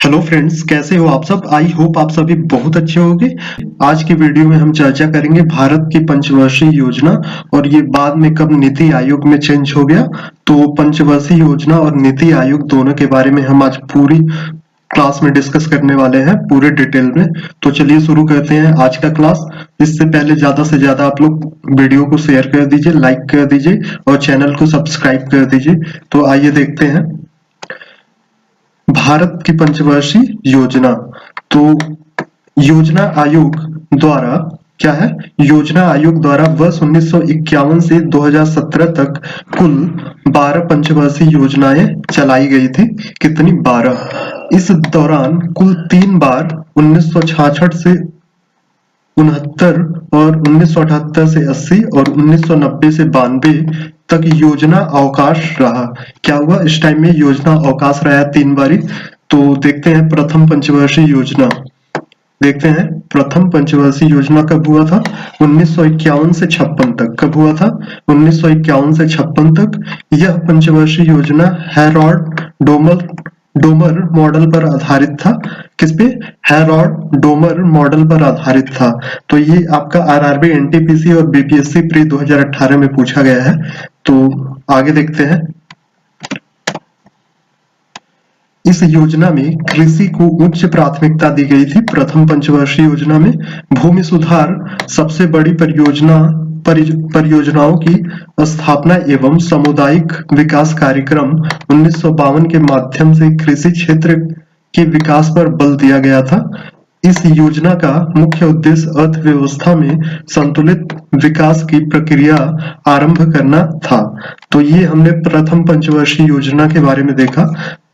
Hello friends, कैसे हो आप सब। आई होप आप सभी बहुत अच्छे होंगे। आज की वीडियो में हम चर्चा करेंगे भारत की पंचवर्षीय योजना और ये बाद में कब नीति आयोग में चेंज हो गया। तो पंचवर्षीय योजना और नीति आयोग दोनों के बारे में हम आज पूरी क्लास में डिस्कस करने वाले हैं, पूरे डिटेल में। तो चलिए शुरू करते हैं आज का क्लास। इससे पहले ज्यादा से ज्यादा आप लोग वीडियो को शेयर कर दीजिए, लाइक कर दीजिए और चैनल को सब्सक्राइब कर दीजिए। तो आइए देखते हैं भारत की पंचवर्षीय योजना। तो योजना आयोग द्वारा क्या है, योजना आयोग द्वारा वर्ष 1951 से 2017 तक कुल 12 पंचवर्षीय योजनाएं चलाई गई थी। कितनी? 12। इस दौरान कुल 3 बार 1966 से 69 और 1978 से 80 और 1990 से 92 तक योजना अवकाश रहा। क्या हुआ इस टाइम में? योजना अवकाश रहा 3 बारी। तो देखते हैं प्रथम पंचवर्षीय योजना। देखते हैं प्रथम पंचवर्षीय योजना कब हुआ था। 1951 से 56 तक। कब हुआ था? 1951 से 56 तक। यह पंचवर्षीय योजना हैरोल्ड डोमर मॉडल पर आधारित था। किस पे? हैरोल्ड डोमर मॉडल पर आधारित था। तो ये आपका आरआरबी, एनटीपीसी और बीपीएससी प्री 2018 में पूछा गया है। तो आगे देखते हैं। इस योजना में कृषि को उच्च प्राथमिकता दी गई थी। प्रथम पंचवर्षीय योजना में भूमि सुधार, सबसे बड़ी परियोजनाओं की स्थापना एवं सामुदायिक विकास कार्यक्रम 1952 के माध्यम से कृषि क्षेत्र के विकास पर बल दिया गया था। इस योजना का मुख्य उद्देश्य अर्थव्यवस्था में संतुलित विकास की प्रक्रिया आरंभ करना था। तो ये हमने प्रथम पंचवर्षीय योजना के बारे में देखा।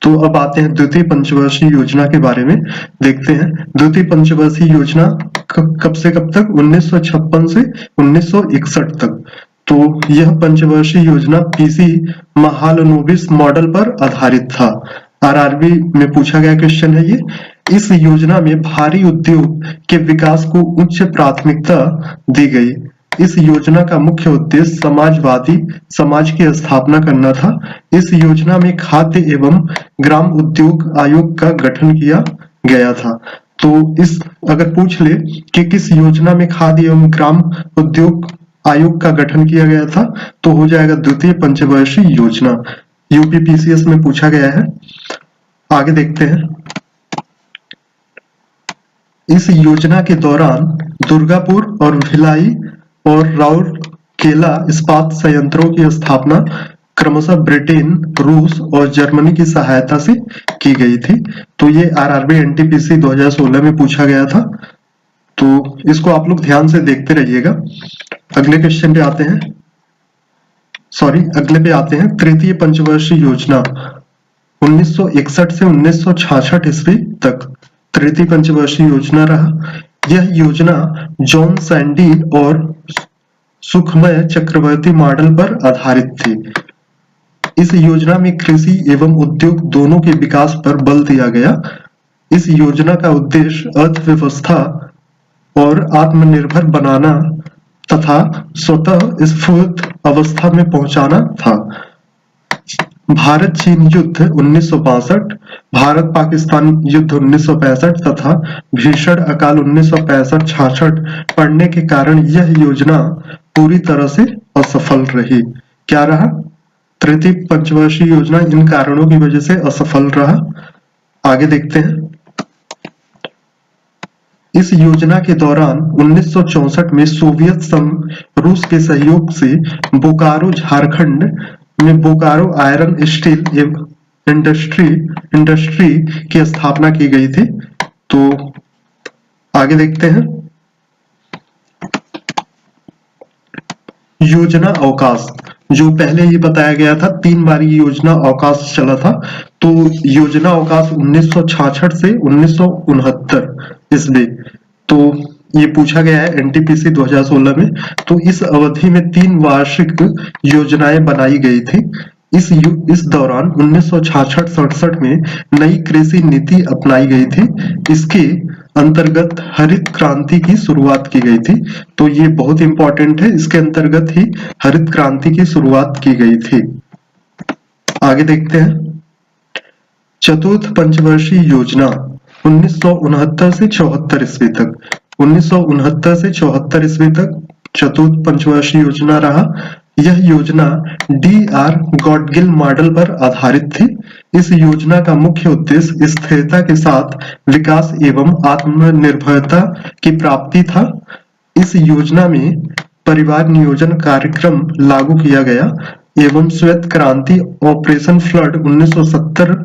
तो अब आते हैं द्वितीय पंचवर्षीय योजना के बारे में। देखते हैं द्वितीय पंचवर्षीय योजना कब से कब तक? 1956 से 1961 तक। तो यह पंचवर्षीय योजना पीसी महालनोबिस मॉडल पर आधारित था। आरआरबी में पूछा गया क्वेश्चन है ये। इस योजना में भारी उद्योग के विकास को उच्च प्राथमिकता दी गई। इस योजना का मुख्य उद्देश्य समाजवादी समाज की स्थापना करना था। इस योजना में खाद्य एवं ग्राम उद्योग आयोग का गठन किया गया था। तो इस अगर पूछ ले कि किस योजना में खाद्य एवं ग्राम उद्योग आयोग का गठन किया गया था, तो हो जाएगा द्वितीय पंचवर्षीय योजना। यूपीपीसीएस में पूछा गया है। आगे देखते हैं। इस योजना के दौरान दुर्गापुर और भिलाई और राउरकेला इस्पात संयंत्रों की स्थापना क्रमशः ब्रिटेन, रूस और जर्मनी की सहायता से की गई थी। तो ये आरआरबी एनटीपीसी 2016 में पूछा गया था। तो इसको आप लोग ध्यान से देखते रहिएगा। अगले क्वेश्चन पे आते हैं। अगले पे आते हैं। तृतीय पंचवर्षीय योजना 1961 से 1966 ईस्वी तक तृतीय पंचवर्षीय योजना रहा। यह योजना जॉन सैंडी और सुखमय चक्रवर्ती मॉडल पर आधारित थी। इस योजना में कृषि एवं उद्योग दोनों के विकास पर बल दिया गया। इस योजना का उद्देश्य अर्थव्यवस्था और आत्मनिर्भर बनाना तथा स्वतः स्फूर्त अवस्था में पहुंचाना था। भारत चीन युद्ध 1962, भारत पाकिस्तान युद्ध 1965 तथा भीषण अकाल 1965-66 पड़ने के कारण यह योजना पूरी तरह से असफल रही। क्या रहा? तृतीय पंचवर्षीय योजना इन कारणों की वजह से असफल रहा। आगे देखते हैं। इस योजना के दौरान 1964 में सोवियत संघ रूस के सहयोग से बोकारो झारखंड में बोकारो आयरन स्टील इंडस्ट्री की स्थापना की गई थी। तो आगे देखते हैं। योजना अवकाश, जो पहले ही बताया गया था 3 बार ये योजना अवकाश चला था। तो योजना अवकाश 1966 से 1969 ईस्वी। तो ये पूछा गया है एनटीपीसी 2016 में। तो इस अवधि में 3 वार्षिक योजनाएं बनाई गई थी। इस दौरान 1966-67 में नई कृषि नीति अपनाई गई थी। इसके अंतर्गत हरित क्रांति की शुरुआत की गई थी। तो ये बहुत इंपॉर्टेंट है। इसके अंतर्गत ही हरित क्रांति की शुरुआत की गई थी। आगे देखते हैं। चतुर्थ पंचवर्षीय योजना 1969 से 74 ईस्वी तक, 1969 से 74 ईस्वी तक चतुर्थ पंचवर्षीय योजना रहा। यह योजना DR गॉडगिल मॉडल पर आधारित थी। इस योजना का मुख्य उद्देश्य स्थिरता के साथ विकास एवं आत्मनिर्भरता की प्राप्ति था। इस योजना में परिवार नियोजन कार्यक्रम लागू किया गया एवं श्वेत क्रांति ऑपरेशन फ्लड 1970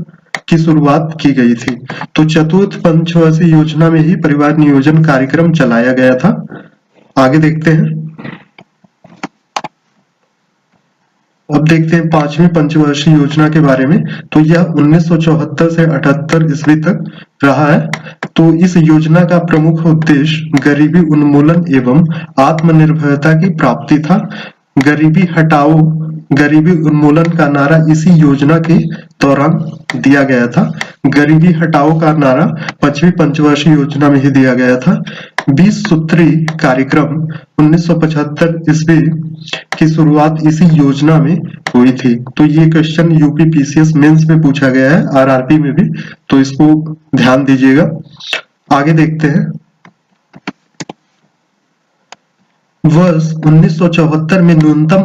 की शुरुआत की गई थी। तो चतुर्थ पंचवर्षीय योजना में ही परिवार नियोजन कार्यक्रम चलाया गया था। आगे देखते हैं। अब देखते हैं पांचवी पंचवर्षीय योजना के बारे में। तो यह 1974 से 78 ईस्वी तक रहा है। तो इस योजना का प्रमुख उद्देश्य गरीबी उन्मूलन एवं आत्मनिर्भरता की प्राप्ति था। गरीबी हटाओ गरीबी उन्मूलन का नारा इसी योजना के दौरान दिया गया था। गरीबी हटाओ का नारा पांचवी पंचवर्षीय योजना में ही दिया गया था। 20 सूत्री कार्यक्रम 1975 ईस्वी की शुरुआत इसी योजना में हुई थी। तो ये क्वेश्चन यूपी PCS मेंस में पूछा गया है, RRB में भी, तो इसको ध्यान दीजिएगा। आगे देखते हैं। वर्ष 1974 में न्यूनतम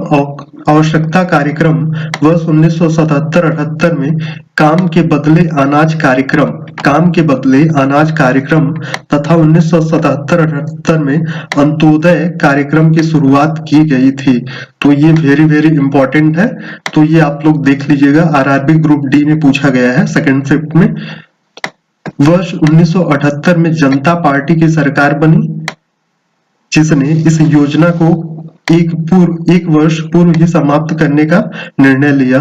आवश्यकता कार्यक्रम, वर्ष 1977-78 में काम के बदले अनाज कार्यक्रम तथा 1977-78 में अंत्योदय कार्यक्रम की शुरुआत की गई थी। तो ये वेरी इंपॉर्टेंट है, तो ये आप लोग देख लीजिएगा। RRB ग्रुप D में पूछा गया है सेकंड शिफ्ट में। वर्ष 1978 में जनता पार्टी की सरकार बनी, जिसने इस योजना को एक वर्ष पूर्व ही समाप्त करने का निर्णय लिया।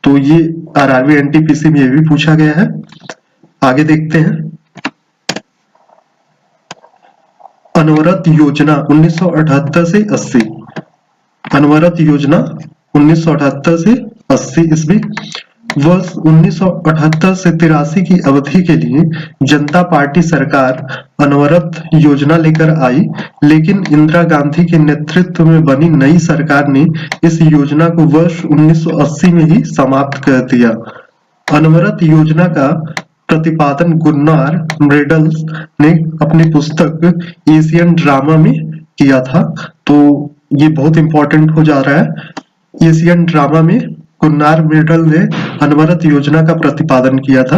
तो ये RRB NTPC में भी पूछा गया है। आगे देखते हैं। अनवरत योजना 1978 से 80, अनवरत योजना 1978 से 80 ईस्वी। वर्ष 1978 से 83 की अवधि के लिए जनता पार्टी सरकार अनवरत योजना लेकर आई, लेकिन इंदिरा गांधी के नेतृत्व में बनी नई सरकार ने इस योजना को वर्ष 1980 में ही समाप्त कर दिया। अनवरत योजना का प्रतिपादन गुन्नार म्रेडल्स ने अपनी पुस्तक एशियन ड्रामा में किया था। तो ये बहुत इंपॉर्टेंट हो जा रहा है। एशियन ड्रामा में गुन्नार म्रेडल ने अनवरत योजना का प्रतिपादन किया था।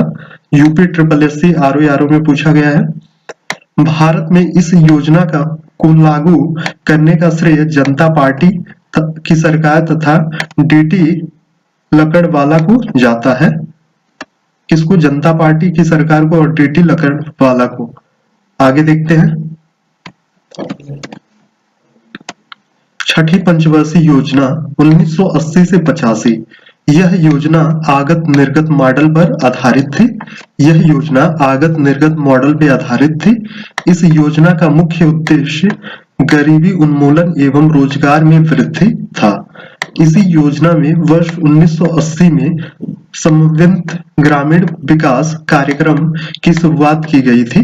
यूपी SSC RO में पूछा गया है। भारत में इस योजना को लागू करने का श्रेय जनता पार्टी की सरकार तथा DT लकड़वाला को जाता है। किसको? जनता पार्टी की सरकार को और DT लकड़वाला को। आगे देखते हैं। छठी पंचवर्षीय योजना 1980 से 85। यह योजना आगत निर्गत मॉडल पर आधारित थी। यह योजना आगत निर्गत मॉडल पर आधारित थी। इस योजना का मुख्य उद्देश्य गरीबी उन्मूलन एवं रोजगार में वृद्धि था। इसी योजना में वर्ष 1980 में समन्वित ग्रामीण विकास कार्यक्रम की शुरुआत की गई थी।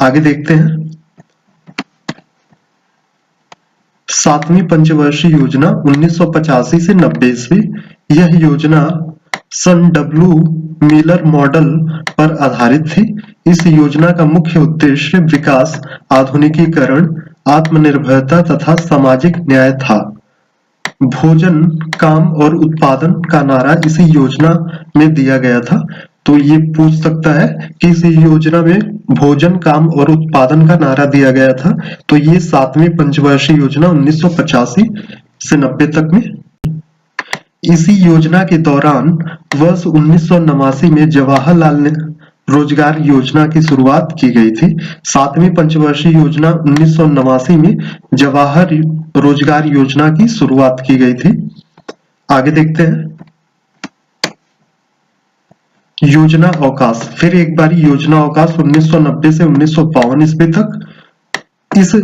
आगे देखते हैं। सातवीं पंचवर्षीय योजना 1985 से 90 ईस्वी। यह योजना सन W मिलर मॉडल पर आधारित थी। इस योजना का मुख्य उद्देश्य विकास, आधुनिकीकरण, आत्मनिर्भरता तथा सामाजिक न्याय था। भोजन, काम और उत्पादन का नारा इसी योजना में दिया गया था। तो ये पूछ सकता है कि इस योजना में भोजन, काम और उत्पादन का नारा दिया गया था। तो ये सातवीं पंचवर्षीय योजना 1985 से 90 तक में। इसी योजना के दौरान वर्ष 1989 में जवाहरलाल रोजगार योजना की शुरुआत की गई थी। सातवीं पंचवर्षीय योजना 1989 में जवाहर रोजगार योजना की शुरुआत की गई थी। आगे देखते हैं। योजना अवकाश, फिर एक बार योजना अवकाश 1990 से 1952 ईस्वी तक। इस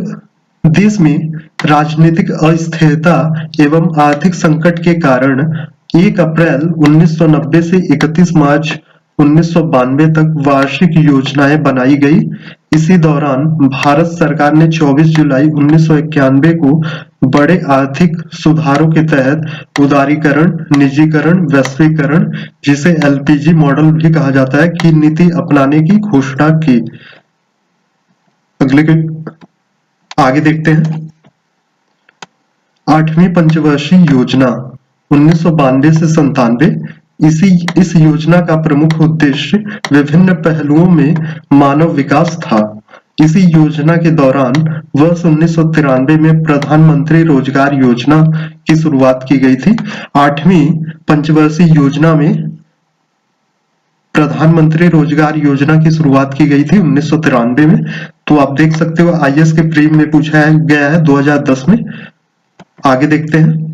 देश में राजनीतिक अस्थिरता एवं आर्थिक संकट के कारण 1 अप्रैल 1990 से 31 मार्च 1992 तक वार्षिक योजनाएं बनाई गई। इसी दौरान भारत सरकार ने 24 जुलाई 1991 को बड़े आर्थिक सुधारों के तहत उदारीकरण, निजीकरण, वैश्वीकरण, जिसे एलपीजी मॉडल भी कहा जाता है, की नीति अपनाने की घोषणा की। आगे देखते हैं। 8वीं पंचवर्षीय योजना 1992 से 97। इस योजना का प्रमुख उद्देश्य विभिन्न पहलुओं में मानव विकास था। इसी योजना के दौरान वर्ष 1993 में प्रधानमंत्री रोजगार योजना की शुरुआत की गई थी। 8वीं पंचवर्षीय योजना में प्रधानमंत्री रोजगार योजना की शुरुआत की गई थी 1993 में। तो आप देख सकते हो आईएएस के प्री में पूछा गया है 2010 में। आगे देखते हैं।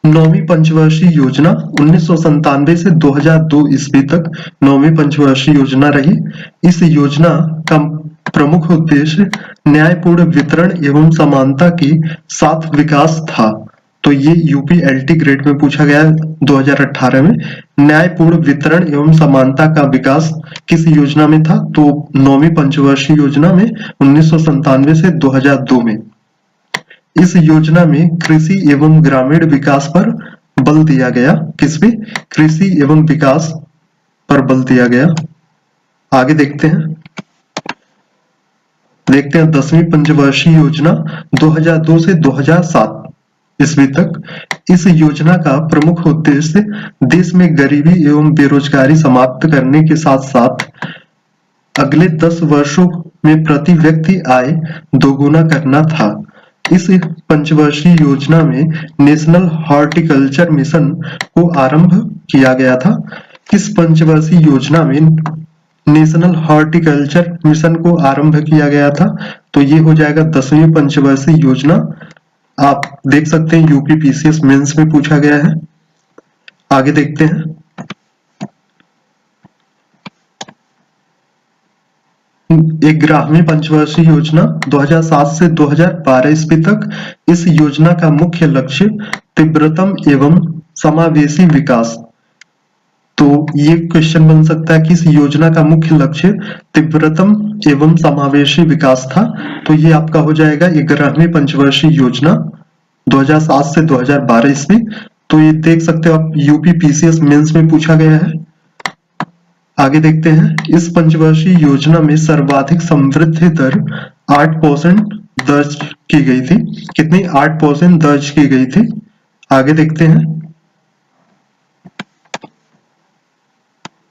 9वीं पंचवर्षीय योजना 1997 से 2002 ईस्वी तक 9वीं पंचवर्षीय योजना रही। इस योजना का प्रमुख उद्देश्य न्यायपूर्ण वितरण एवं समानता की साथ विकास था। तो ये यूपीएलटी ग्रेड में पूछा गया है 2018 में। न्यायपूर्ण वितरण एवं समानता का विकास किस योजना में था? तो 9वीं पंचवर्षीय योजना में 1997 से 2002 में। इस योजना में कृषि एवं ग्रामीण विकास पर बल दिया गया। किस पे? कृषि एवं विकास पर बल दिया गया। आगे देखते हैं। 10वीं पंचवर्षीय योजना 2002 से 2007 ईस्वी तक। इस योजना का प्रमुख उद्देश्य देश में गरीबी एवं बेरोजगारी समाप्त करने के साथ साथ अगले 10 वर्षों में प्रति व्यक्ति आय दोगुना करना था। इस पंचवर्षीय योजना में नेशनल हॉर्टिकल्चर मिशन को आरंभ किया गया था। इस पंचवर्षीय योजना में नेशनल हॉर्टिकल्चर मिशन को आरंभ किया गया था। तो ये हो जाएगा 10वीं पंचवर्षीय योजना। आप देख सकते हैं यूपी पीसीएस मेंस में पूछा गया है। आगे देखते हैं। 11वीं पंचवर्षीय योजना 2007 से 2012 ईस्वी तक। इस योजना का मुख्य लक्ष्य तीव्रतम एवं समावेशी विकास। तो ये क्वेश्चन बन सकता है कि इस योजना का मुख्य लक्ष्य तीव्रतम एवं समावेशी विकास था। तो ये आपका हो जाएगा 11वीं पंचवर्षीय योजना 2007 से 2012 ईस्वी। तो ये देख सकते हो आप यूपी पीसीएस मेंस में पूछा गया है। आगे देखते हैं। इस पंचवर्षीय योजना में सर्वाधिक समृद्धि दर 8% दर्ज की गई थी। कितनी? 8% दर्ज की गई थी। आगे देखते हैं।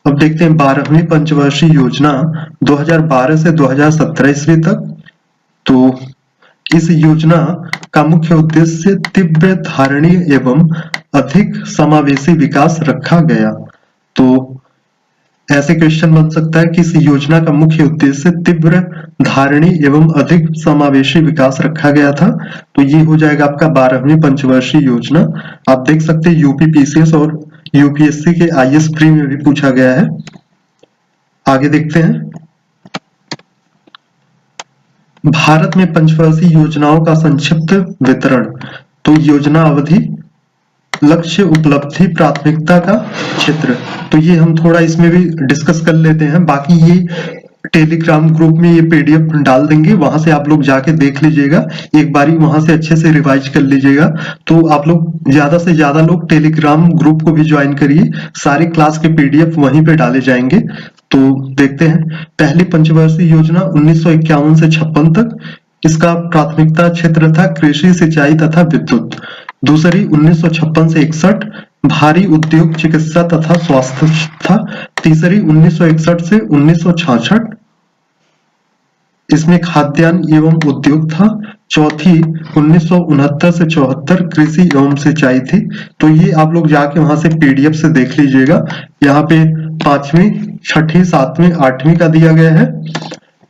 अब देखते हैं 12वीं पंचवर्षीय योजना 2012 से 2017 ईस्वी तक। तो इस योजना का मुख्य उद्देश्य तीव्र धारणीय एवं अधिक समावेशी विकास रखा गया। तो ऐसे क्वेश्चन बन सकता है कि इस योजना का मुख्य उद्देश्य तीव्र धारणी एवं अधिक समावेशी विकास रखा गया था। तो ये हो जाएगा आपका 12वीं पंचवर्षीय योजना। आप देख सकते हैं यूपी पीसीएस और यूपीएससी के आईएएस प्री में भी पूछा गया है। आगे देखते हैं। भारत में पंचवर्षीय योजनाओं का संक्षिप्त वितरण। तो योजना अवधि, लक्ष्य, उपलब्धि, प्राथमिकता का क्षेत्र। तो ये हम थोड़ा इसमें भी डिस्कस कर लेते हैं। बाकी ये टेलीग्राम ग्रुप में ये पीडीएफ डाल देंगे, वहां से आप लोग जाके देख लीजिएगा, एक बारी वहां से अच्छे से रिवाइज कर लीजिएगा। तो आप लोग ज्यादा से ज्यादा लोग टेलीग्राम ग्रुप को भी ज्वाइन करिए, सारे क्लास के पीडीएफ वहीं पे डाले जाएंगे। तो देखते हैं। पहली पंचवर्षीय योजना 1951 से 56 तक। इसका प्राथमिकता क्षेत्र था कृषि, सिंचाई तथा विद्युत। दूसरी 1956 से 61 भारी उद्योग, चिकित्सा तथा स्वास्थ्य था। तीसरी 1961 से 1966 इसमें खाद्यान्न एवं उद्योग था। चौथी 1969 से 74 कृषि एवं सिंचाई थी। तो ये आप लोग जाके वहां से पीडीएफ से देख लीजिएगा। यहाँ पे 5वीं, 6ठी, 7वीं, 8वीं का दिया गया है,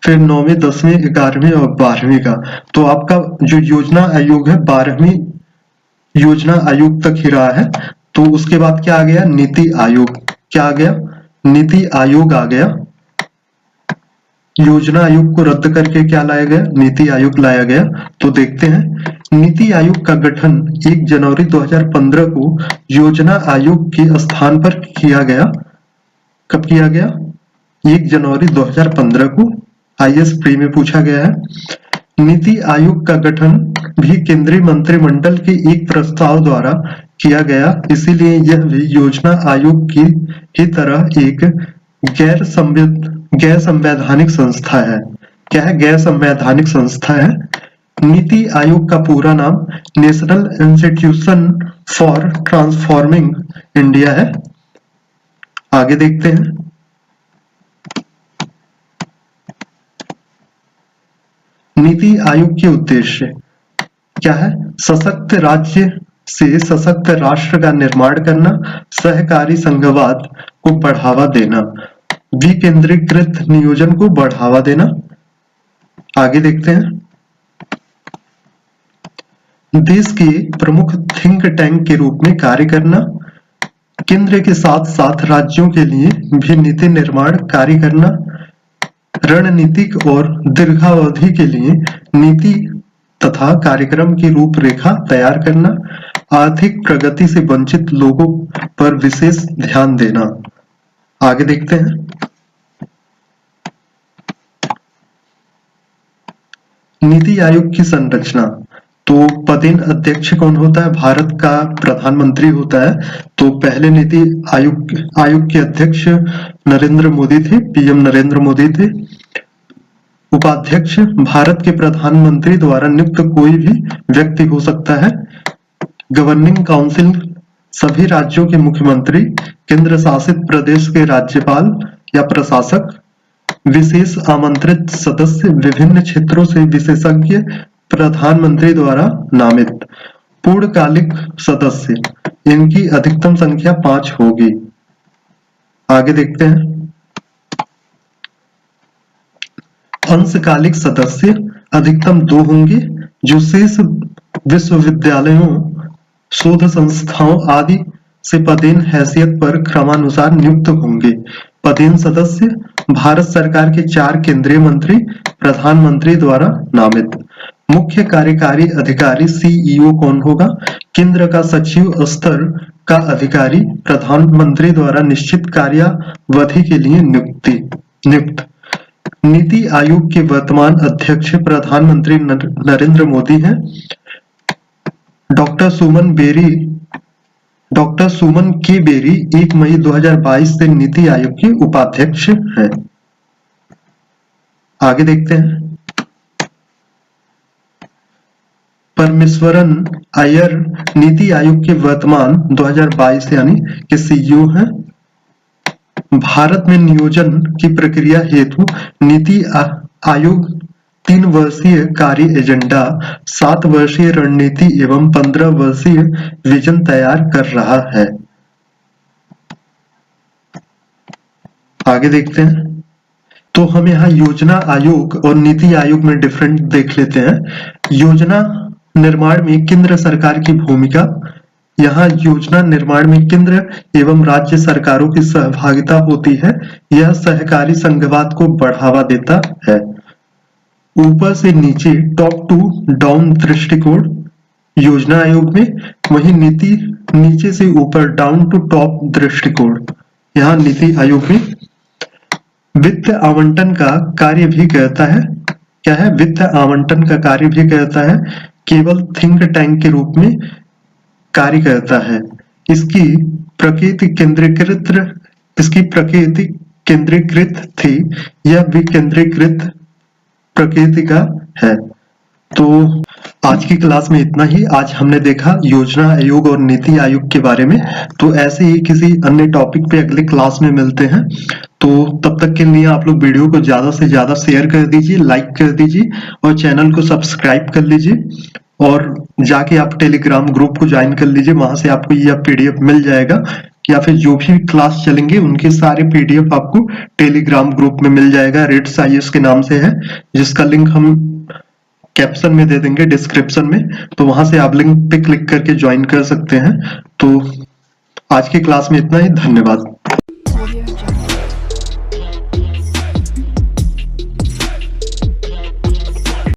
फिर 9वीं, 10वीं, 11वीं और 12वीं का। तो आपका जो योजना आयोग है 12वीं योजना आयोग तक ही रहा है। तो उसके बाद क्या आ गया? नीति आयोग। क्या आ गया? नीति आयोग आ गया। योजना आयोग को रद्द करके क्या लाया गया? नीति आयोग लाया गया। तो देखते हैं। नीति आयोग का गठन 1 जनवरी 2015 को योजना आयोग के स्थान पर किया गया। कब किया गया? 1 जनवरी 2015 को। आईएएस प्री में पूछा गया है। नीति आयोग का गठन भी केंद्रीय मंत्रिमंडल के एक प्रस्ताव द्वारा किया गया, इसीलिए यह भी योजना आयोग की ही तरह एक गैर संवैधानिक संस्था है। क्या है? गैर संवैधानिक संस्था है। नीति आयोग का पूरा नाम national institution for transforming India है। आगे देखते हैं। नीति आयोग के उद्देश्य क्या है? सशक्त राज्य से सशक्त राष्ट्र का निर्माण करना, सहकारी संघवाद को बढ़ावा देना, विकेंद्रीकृत नियोजन को बढ़ावा देना। आगे देखते हैं। देश के प्रमुख थिंक टैंक के रूप में कार्य करना, केंद्र के साथ साथ राज्यों के लिए भी नीति निर्माण कार्य करना, रणनीतिक और दीर्घावधि के लिए नीति तथा कार्यक्रम की रूपरेखा तैयार करना, आर्थिक प्रगति से वंचित लोगों पर विशेष ध्यान देना। आगे देखते हैं। नीति आयोग की संरचना। तो पदेन अध्यक्ष कौन होता है? भारत का प्रधानमंत्री होता है। तो पहले नीति आयोग के अध्यक्ष नरेंद्र मोदी थे, पीएम नरेंद्र मोदी थे। उपाध्यक्ष भारत के प्रधानमंत्री द्वारा नियुक्त कोई भी व्यक्ति हो सकता है। गवर्निंग काउंसिल सभी राज्यों के मुख्यमंत्री, केंद्र शासित प्रदेश के राज्यपाल या प्रशासक, विशेष आमंत्रित सदस्य, विभिन्न क्षेत्रों से विशेषज्ञ प्रधानमंत्री द्वारा नामित। पूर्णकालिक सदस्य, इनकी अधिकतम संख्या 5 होगी। आगे देखते हैं। अंशकालिक सदस्य अधिकतम 2 होंगे, जो शेष विश्वविद्यालयों, शोध संस्थाओं आदि से पदेन हैसियत पर क्रमानुसार नियुक्त होंगे। पदेन सदस्य भारत सरकार के 4 केंद्रीय मंत्री प्रधानमंत्री द्वारा नामित। मुख्य कार्यकारी अधिकारी सीईओ कौन होगा? केंद्र का सचिव स्तर का अधिकारी, प्रधानमंत्री द्वारा निश्चित कार्यावधि के लिए नियुक्त। नीति आयोग के वर्तमान अध्यक्ष प्रधानमंत्री नरेंद्र मोदी हैं। डॉक्टर सुमन के बेरी 1 मई 2022 से नीति आयोग के उपाध्यक्ष हैं। आगे देखते हैं। परमेश्वरन अय्यर नीति आयोग के वर्तमान 2022 यानी के सीईओ हैं। भारत में नियोजन की प्रक्रिया हेतु नीति आयोग 3 वर्षीय कार्य एजेंडा, 7 वर्षीय रणनीति एवं 15 वर्षीय विजन तैयार कर रहा है। आगे देखते हैं। तो हम यहाँ योजना आयोग और नीति आयोग में डिफरेंट देख लेते हैं। योजना निर्माण में केंद्र सरकार की भूमिका। यहाँ योजना निर्माण में केंद्र एवं राज्य सरकारों की सहभागिता होती है। यह सहकारी संघवाद को बढ़ावा देता है। ऊपर से नीचे, टॉप टू डाउन दृष्टिकोण योजना आयोग में, वही नीति नीचे से ऊपर, डाउन टू टॉप दृष्टिकोण यहाँ नीति आयोग में। वित्त आवंटन का कार्य भी करता है। क्या है? वित्त आवंटन का कार्य भी करता है। केवल थिंक टैंक के रूप में कार्य करता है। इसकी प्रकृति केंद्रीकृत थी, यह विकेंद्रीकृत प्रकृति का है। तो आज की क्लास में इतना ही। आज हमने देखा योजना आयोग और नीति आयोग के बारे में। तो ऐसे ही किसी अन्य टॉपिक पे अगले क्लास में मिलते हैं। तो तब तक के लिए आप लोग वीडियो को ज्यादा से ज्यादा शेयर कर दीजिए, लाइक कर दीजिए और चैनल को सब्सक्राइब कर लीजिए और जाके आप टेलीग्राम ग्रुप को ज्वाइन कर लीजिए। वहां से आपको यह पीडीएफ मिल जाएगा, या फिर जो भी क्लास चलेंगे उनके सारे पीडीएफ आपको टेलीग्राम ग्रुप में मिल जाएगा। रेट्स आईएएस के नाम से है, जिसका लिंक हम कैप्शन में दे देंगे, डिस्क्रिप्शन में। तो वहां से आप लिंक पे क्लिक करके ज्वाइन कर सकते हैं। तो आज की क्लास में इतना ही। धन्यवाद।